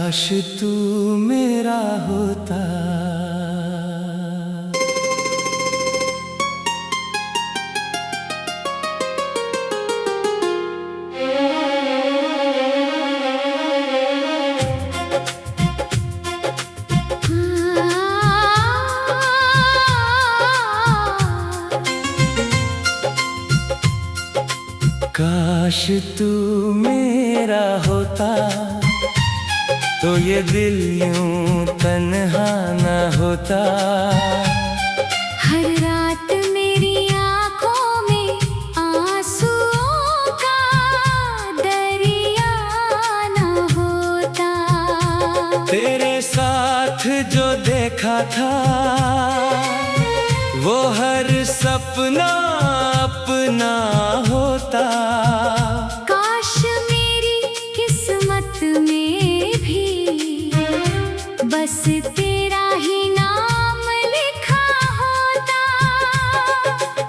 काश तू मेरा होता। काश तू मेरा होता तो ये दिल यूं तन्हा न होता। हर रात मेरी आँखों में आंसुओं का दरिया न होता। तेरे साथ जो देखा था वो हर सपना अपना होता। काश मेरी किस्मत में भी बस तेरा ही नाम लिखा होता।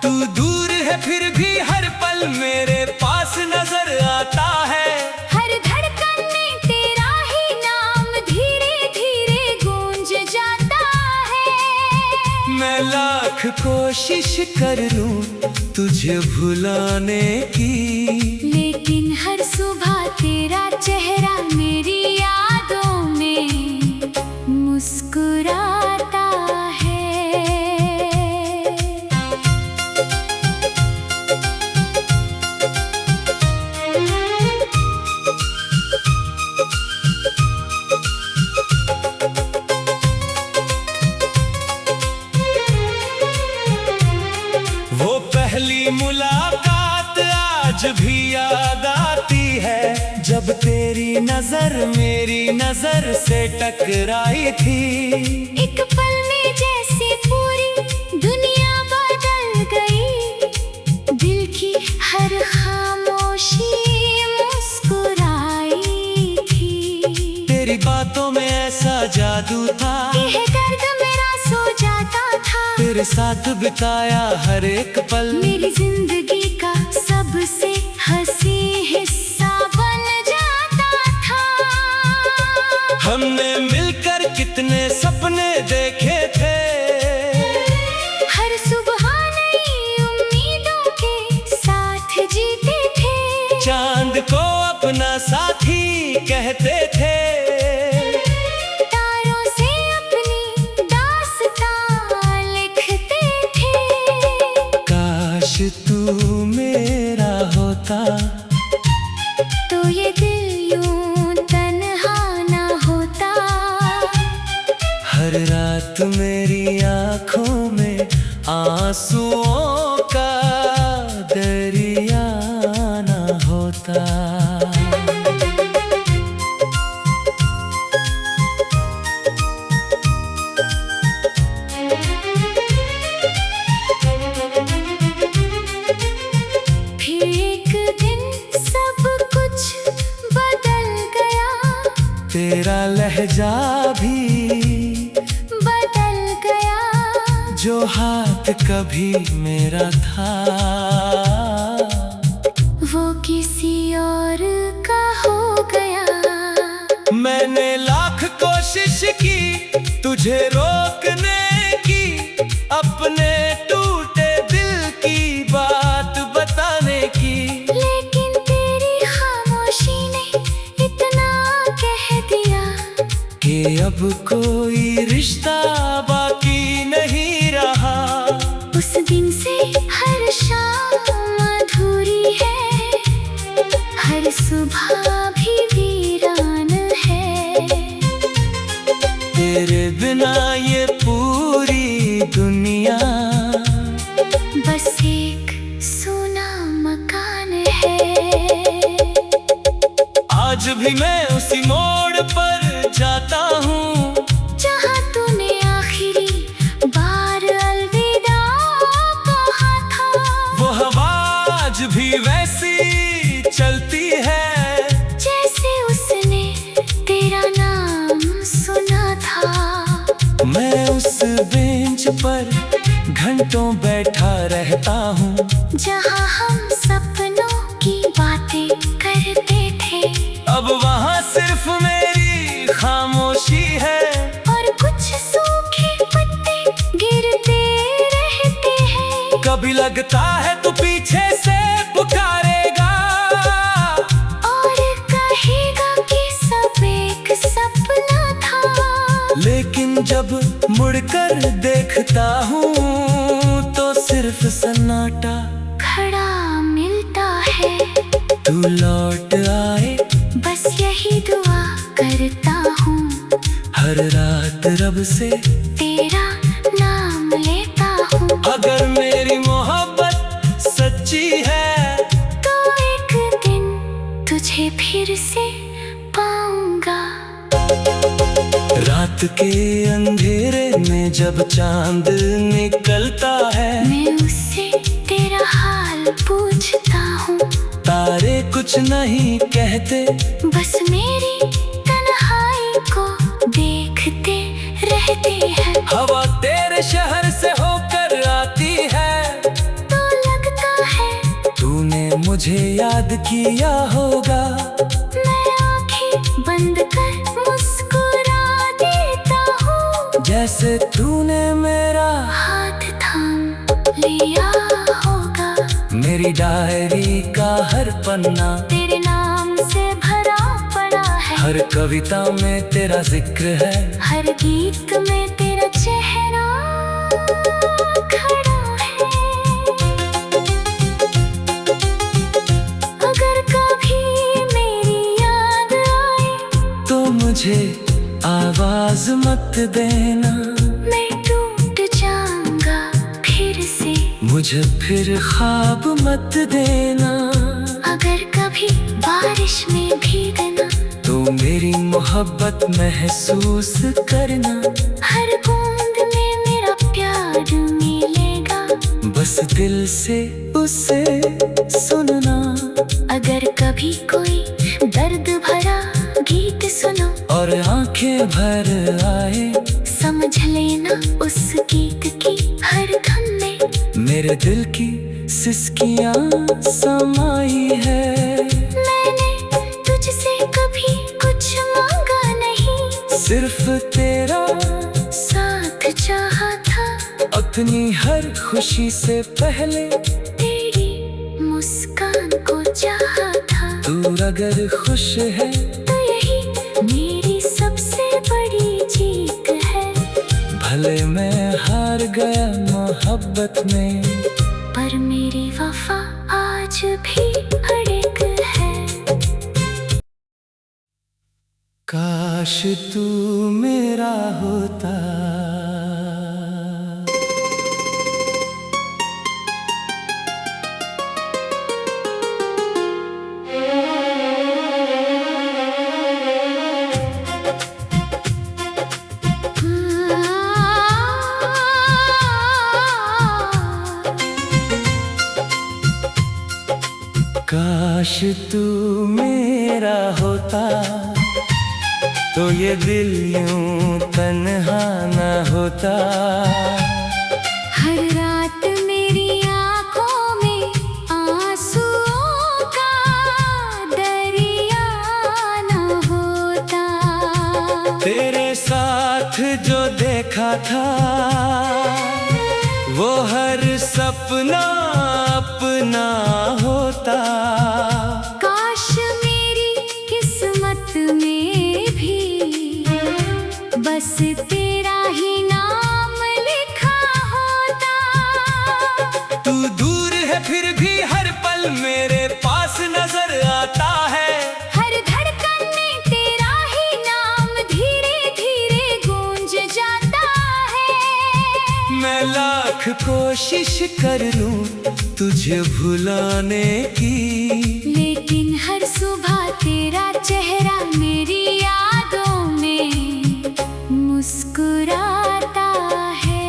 तू दूर है फिर भी हर पल मेरे पास नजर आता है। हर धड़कन में तेरा ही नाम धीरे धीरे गूंज जाता है। मैं लाख कोशिश कर लूं तुझे भुलाने की, लेकिन हर सुबह तेरा चेहरा मेरी यादों में मुस्कुराता है। वो पहली मुलाकात आज भी याद आती है, जब तेरी नजर मेरी नजर से टकराई थी। एक पल में जैसे पूरी दुनिया बदल गई, दिल की हर खामोशी मुस्कुराई थी। तेरी बातों में ऐसा जादू था, यह दर्द मेरा सो जाता था। तेरे साथ बिताया हर एक पल मेरी जिंदगी का सबसे हंसी हिस्सा बन जाता था। हमने मिलकर कितने सपने देखे थे, हर सुबह नई उम्मीदों के साथ जीते थे। चांद को अपना साथी कहते थे, तारों से अपनी दास्तां लिखते थे। काश तू मेरा होता तो ये दिल यूं तन्हा ना होता। हर रात मेरी आँखों में आंसुओं का दरिया न होता। फिर एक दिन सब कुछ बदल गया, तेरा लहजा भी बदल गया। जो हाथ कभी मेरा था वो किसी और का हो गया। मैंने लाख कोशिश की तुझे रोकने की, अपने टूटे दिल की बात बताने की, लेकिन तेरी खामोशी ने इतना कह दिया कि अब कोई रिश्ता बाकी नहीं रहा। उस दिन से हर शाम अधूरी है, हर सुबह भी वीरान है। तेरे बिना ये पूरी दुनिया बस एक सूना मकान है। आज भी मैं उसी मोड़ पर जाता हूँ जहाँ तूने आखिरी बार अलविदा कहा था। वो हवा आज भी वैसी चलती है जैसे उसने तेरा नाम सुना था। मैं उस बेंच पर घंटों बैठा रहता हूँ, जहाँ हम सपनों की बातें करते थे। अब वहाँ सिर्फ मेरी लगता है तू पीछे से पुकारेगा और कहेगा कि सब एक सपना था। लेकिन जब मुड़कर देखता हूँ तो सिर्फ सन्नाटा खड़ा मिलता है। तू लौट आए बस यही दुआ करता हूँ। हर रात रब से तेरा नाम लेता हूँ। अगर मेरी मोहब्बत सच्ची है तो एक दिन तुझे फिर से पाऊंगा। रात के अंधेरे में जब चांद निकलता है मैं उससे तेरा हाल पूछता हूँ। तारे कुछ नहीं कहते बस मेरी तन्हाई को देखते रहते हैं। हवा तेरे शहर से होकर आती है तो लगता है तूने मुझे याद किया होगा। मैं आंखें बंद कर मुस्कुरा देता हूँ। जैसे तूने मेरा हाथ थाम लिया होगा। मेरी डायरी का हर पन्ना तेरे नाम से भरा पड़ा है। हर कविता में तेरा जिक्र है। हर गीत में तेरा चेहरा खड़ा है। अगर कभी मेरी याद आए तो मुझे आवाज मत देना। मैं टूट जाऊंगा फिर से। मुझे फिर ख्वाब मत देना। अगर कभी बारिश में भीगना तो मेरी मोहब्बत महसूस करना। हर बूंद में मेरा प्यार मिलेगा। बस दिल से उसे सुनना। अगर कभी कोई दर्द भरा गीत सुनो और आंखें भर आए समझ लेना उस गीत की हर धुन में मेरे दिल की सिसकियाँ समाई है। मैंने तुझसे कभी कुछ मांगा नहीं। सिर्फ तेरा साथ चाहा था। अपनी हर खुशी से पहले तेरी मुस्कान को चाहा था। तू अगर खुश है तो यही मेरी सबसे बड़ी जीत है। भले मैं हार गया मोहब्बत में पर मेरी वफा आज भी अड़िग है। काश तू मेरा होता। काश तू मेरा होता तो ये दिल यूं तन्हा न होता। हर रात मेरी आँखों में आंसुओं का दरिया न होता। तेरे साथ जो देखा था वो हर सपना अपना होता। काश मेरी किस्मत में भी बस तेरा ही नाम लिखा होता। तू दूर है फिर भी हर पल मेरे पास नजर आता है। हर धड़कन में तेरा ही नाम धीरे धीरे गूंज जाता है। मैं लाख कोशिश कर लूं तुझे भुलाने की, लेकिन हर सुबह तेरा चेहरा मेरी यादों में मुस्कुराता है।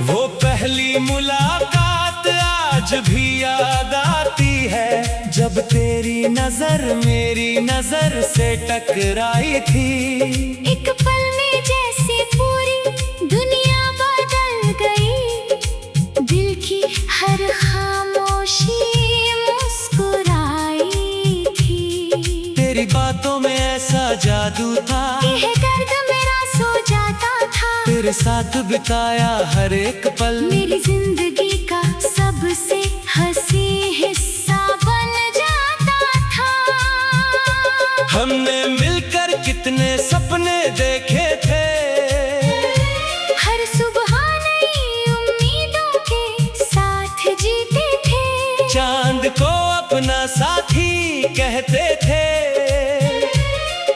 वो पहली मुलाकात आज भी याद आती है, जब तेरी नजर मेरी नजर से टकराई थी। एक पल में जैसे पूरी दुनिया बदल गई, हर खामोशी मुस्कुराई थी। तेरी बातों में ऐसा जादू था, यह दर्द मेरा सो जाता था। तेरे साथ बिताया हर एक पल मेरी जिंदगी का सबसे हंसी हिस्सा बन जाता था। हमने मिलकर कितने सपने देखे थे, हर सुबह नई उम्मीदों के साथ जीते थे। चांद को अपना साथी कहते थे,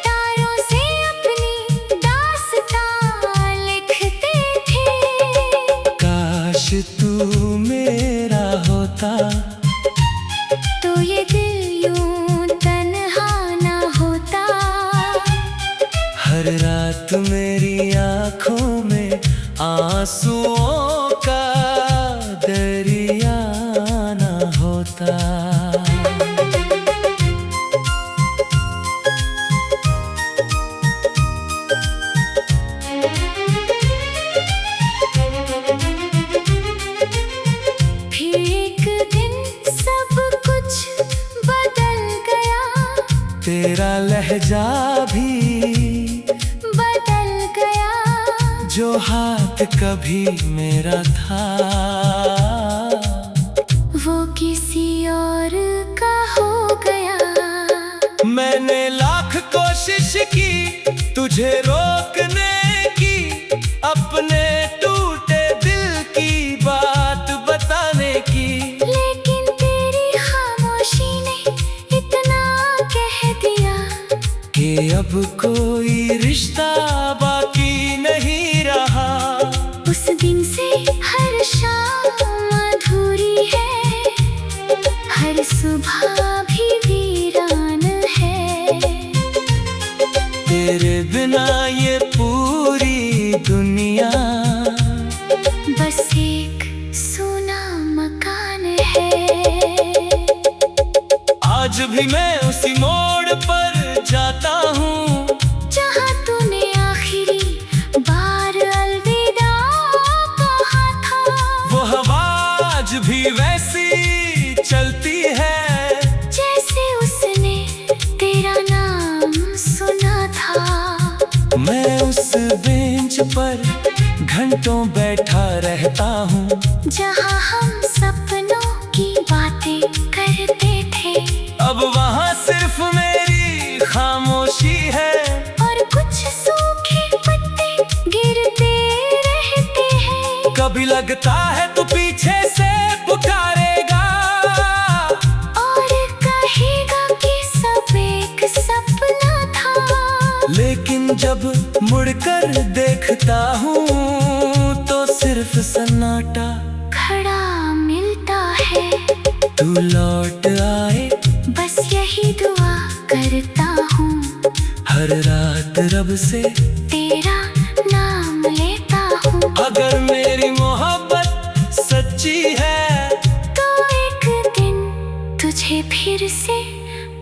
तारों से अपनी दास्तां लिखते थे। काश तू मेरा होता, तो ये दिल यूं तन्हा ना होता। हर रात मेरी आँखों में आंसुओं का दरिया ना होता। फिर एक दिन सब कुछ बदल गया, तेरा लहजा भी बदल गया। जो हाथ कभी मेरा था, वो किसी और का हो गया। मैंने लाख कोशिश की तुझे रोकने की, अपने टूटे दिल की बात बताने की। लेकिन तेरी खामोशी ने इतना कह दिया कि अब कोई रिश्ता बाकी नहीं रहा। उस दिन से हर शाम अधूरी है, हर सुबह भी वीरान है। तेरे बिना ये पूरी दुनिया बस एक सूना मकान है। आज भी मैं उसी मोड़ पर जाता हूँ, जहाँ तूने आखिरी बार अलविदा कहा था। वो हवा आज भी वैसी चलती है, जैसे उसने तेरा नाम सुना था। मैं उस बेंच पर घंटों बैठा रहता हूँ, जहाँ हम सपनों की बातें करते थे। अब वहाँ सिर्फ मेरी खामोशी है, और कुछ सूखे पत्ते गिरते रहते हैं। कभी लगता है तू पीछे से पुकारेगा, और कहेगा कि सब एक सपना था। लेकिन जब मुड़कर देखता हूँ तो सिर्फ सन्नाटा खड़ा मिलता है। तू लौट आए बस यही दुआ करता हूँ, हर रात रब से तेरा नाम लेता हूँ। अगर मेरी मोहब्बत सच्ची है, तो एक दिन तुझे फिर से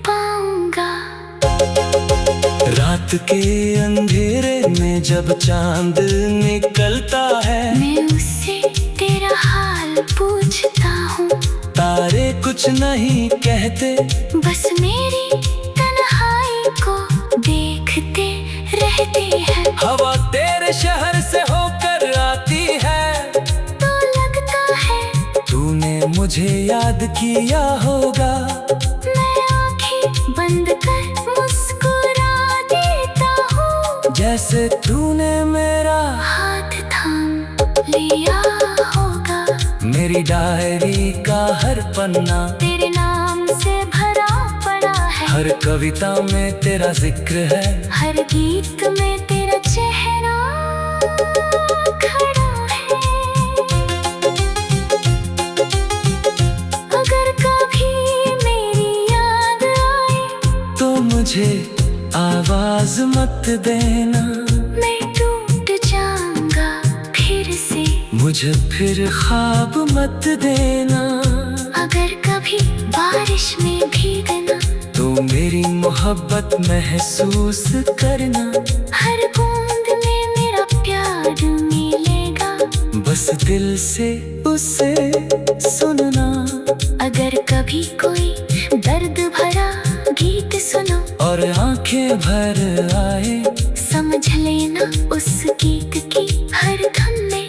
पाऊंगा। रात के अंधेरे में जब चांद निकलता है, मैं उससे तेरा हाल पूछता हूँ। तारे कुछ नहीं कहते, बस मेरी तन्हाई को देखते रहते हैं। हवा तेरे शहर से होकर आती है, तो लगता है तूने मुझे याद किया होगा। मैं आंखें बंद कर मुस्कुरा देता हूँ, जैसे तूने मेरा हाथ थाम लिया होगा। मेरी डायरी का हर पन्ना तेरे नाम से भरा पड़ा है, हर कविता में तेरा जिक्र है, हर गीत में तेरा चेहरा खड़ा है। अगर कभी मेरी याद आए तो मुझे आवाज मत देना, मैं टूट जाऊंगा फिर से। मुझे फिर ख्वाब मत देना। अगर कभी बारिश में भीगना तो मेरी मोहब्बत महसूस करना, हर बूंद में मेरा प्यार मिलेगा। बस दिल से उसे सुनना। अगर कभी कोई दर्द भरा गीत सुनो और आंखें भर आए, समझ लेना उस गीत की हर धुन में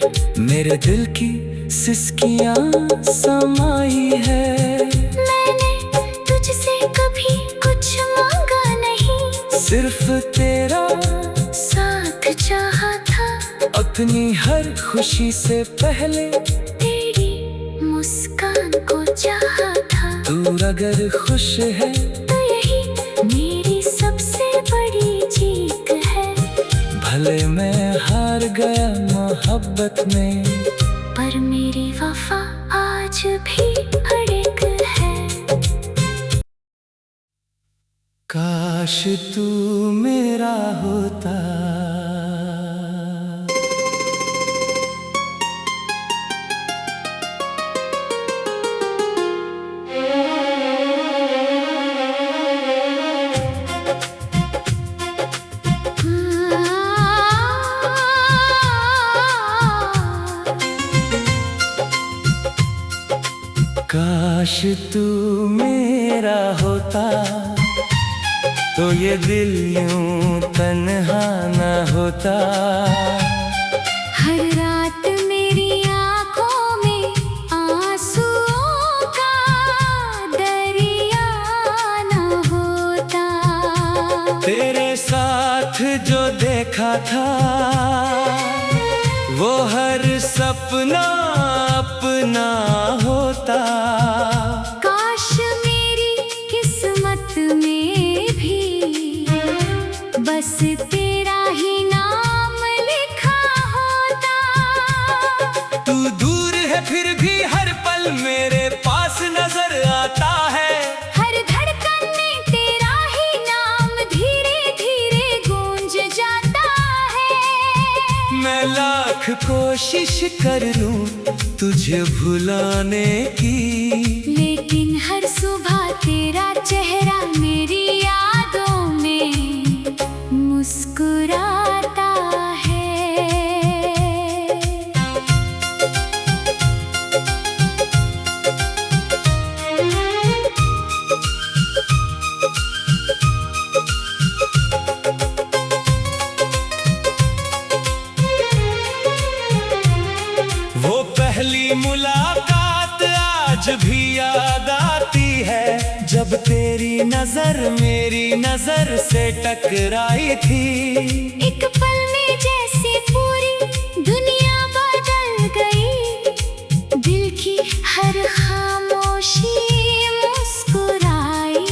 मेरे दिल की सिसकियाँ समाई है। मैंने तुझसे कभी कुछ मांगा नहीं, सिर्फ तेरा साथ चाहा था। अपनी हर खुशी से पहले तेरी मुस्कान को चाहा था। तू अगर खुश है तो यही मेरी सबसे बड़ी जीत है। भले मैं हार गया मोहब्बत में, पर मेरी वफा आज भी अड़िग है। काश तू मेरा होता। काश तू मेरा होता, तो ये दिल यूं तन्हा न होता। हर रात मेरी आँखों में आंसुओं का दरिया न होता। तेरे साथ जो देखा था, वो हर सपना अपना होता। काश मेरी किस्मत में भी बस तेरा ही नाम लिखा होता। तू दूर है फिर भी हर पल मेरे पास नजर आता है। हर धड़कन में तेरा ही नाम धीरे धीरे गूंज जाता है। मैं लाख कोशिश कर लूं तुझे भुलाने की, लेकिन हर सुबह तेरा चेहरा मेरी यादों में मुस्कुराता है। वो पहली मुलाकात आज भी याद आती है, जब तेरी नजर मेरी नजर से टकराई थी। एक पल में जैसे पूरी दुनिया बदल गई, दिल की हर खामोशी मुस्कुराई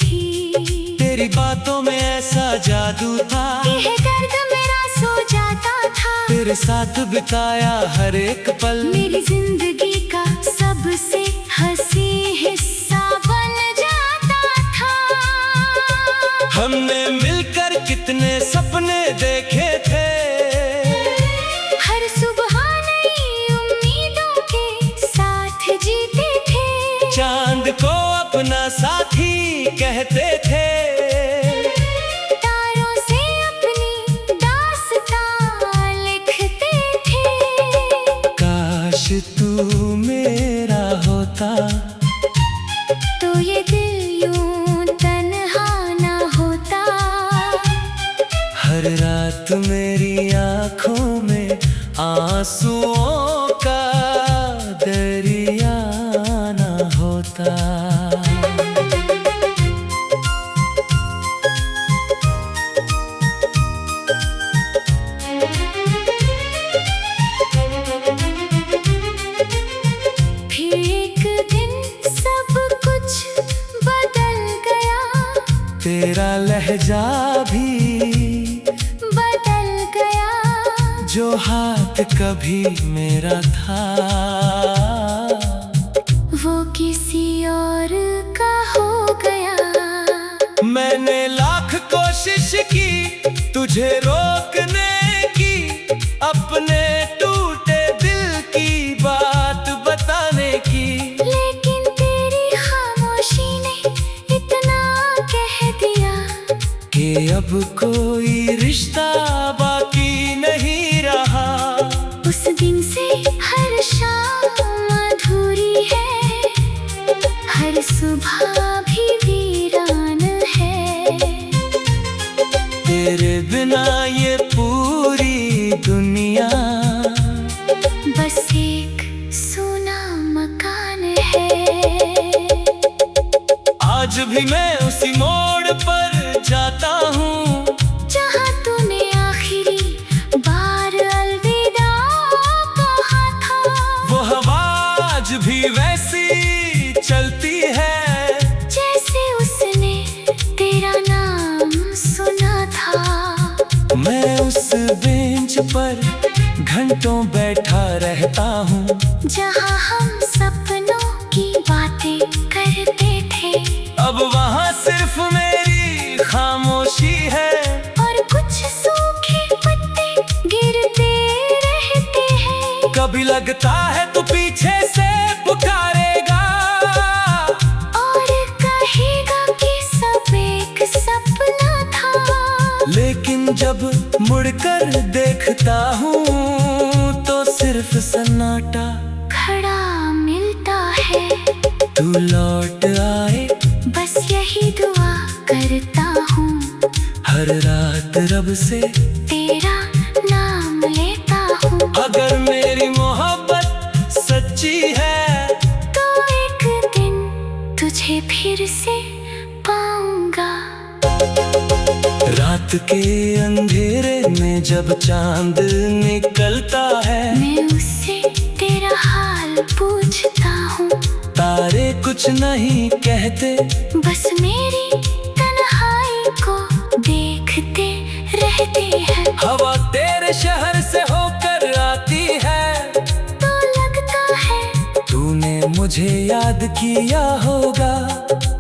थी। तेरी बातों में ऐसा जादू था, यह दर्द मेरा सो जाता था। तेरे साथ बिताया हर एक पल मेरी जिंदगी का सबसे हंसी हिस्सा बन जाता था। हमने मिलकर कितने सपने देखे थे, हर सुबह नई उम्मीदों के साथ जीते थे। चांद को अपना साथी कहते थे। तारों से अपनी दास्तां लिखते थे। काश तू मेरा होता, तो ये दिल यूं तन्हा न होता। हर रात मेरी आँखों में आंसुओं का दरिया न होता। फिर एक दिन सब कुछ बदल गया, तेरा लहजा भी बदल गया। जो हाथ कभी मेरा था, वो किसी और का हो गया। मैंने लाख कोशिश की तुझे रोकने की, अपने टूटे दिल की बात बताने की। लेकिन तेरी खामोशी ने इतना कह दिया कि अब कोई रिश्ता बाकी नहीं रहा। उस दिन से हर शाम मैं उसी मोड़ पर जाता हूँ जहाँ तूने आखिरी बार अलविदा कहा था। वो हवा आज भी वैसी चलती है जैसे उसने तेरा नाम सुना था। मैं उस बेंच पर घंटों बैठा रहता हूँ जहाँ हम सपनों की बातें करते थे। अब वहाँ सिर्फ मेरी खामोशी है और कुछ सूखे पत्ते गिरते रहते हैं। कभी लगता है तू पीछे से पुकारेगा और कहेगा कि सब एक सपना था। लेकिन जब मुड़कर देखता हूँ तो सिर्फ सन्नाटा खड़ा मिलता है। तू लौट आए बस यही दुआ करता हूँ। हर रात रब से तेरा नाम लेता हूँ। अगर मेरी मोहब्बत सच्ची है तो एक दिन तुझे फिर से पाऊंगा। रात के अंधेरे में जब चांद निकलता है मैं उससे तेरा हाल पूछता हूँ। तारे कुछ नहीं कहते बस मेरी तन्हाई को देखते रहते हैं। हवा तेरे शहर से होकर आती है तो लगता है तूने मुझे याद किया होगा।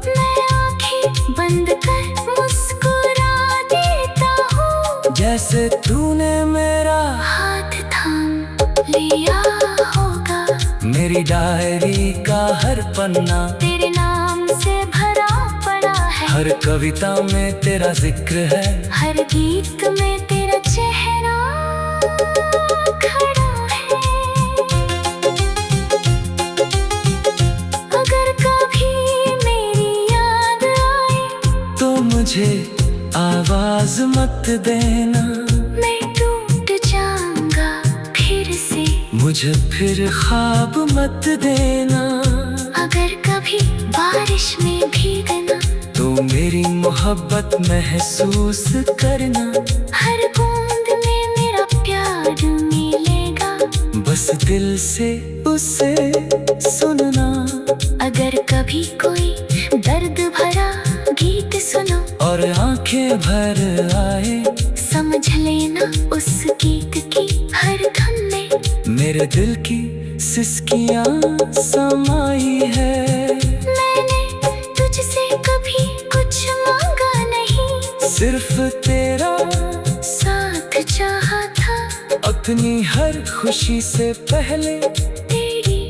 मैं आंखें बंद कर मुस्कुरा देता हूँ जैसे तूने मेरा हाथ थाम लिया होगा। मेरी डायरी का हर पन्ना तेरे नाम से भरा पड़ा है। हर कविता में तेरा जिक्र है हर गीत में तेरा चेहरा खड़ा है। अगर कभी मेरी याद आए तो मुझे आवाज मत देना। मैं टूट जाऊंगा फिर से। मुझे फिर ख्वाब मत देना। अगर कभी बारिश में भीगना तो मेरी मोहब्बत महसूस करना। हर बूंद में मेरा प्यार मिलेगा। बस दिल से उसे सुनना। अगर कभी कोई दर्द भरा गीत सुनो और आंखें भर आए समझ लेना उस गीत की हर धुन में मेरे दिल की सिसकियाँ समाई है। मैंने तुझसे कभी कुछ मांगा नहीं। सिर्फ तेरा साथ चाहा था। अपनी हर खुशी से पहले तेरी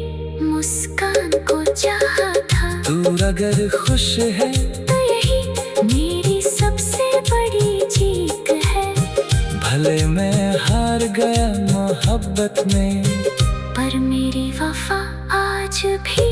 मुस्कान को चाहा था। तू अगर खुश है तो यही मेरी सबसे बड़ी जीत है। भले मैं हार गया मोहब्बत में पर मेरी वफा आज भी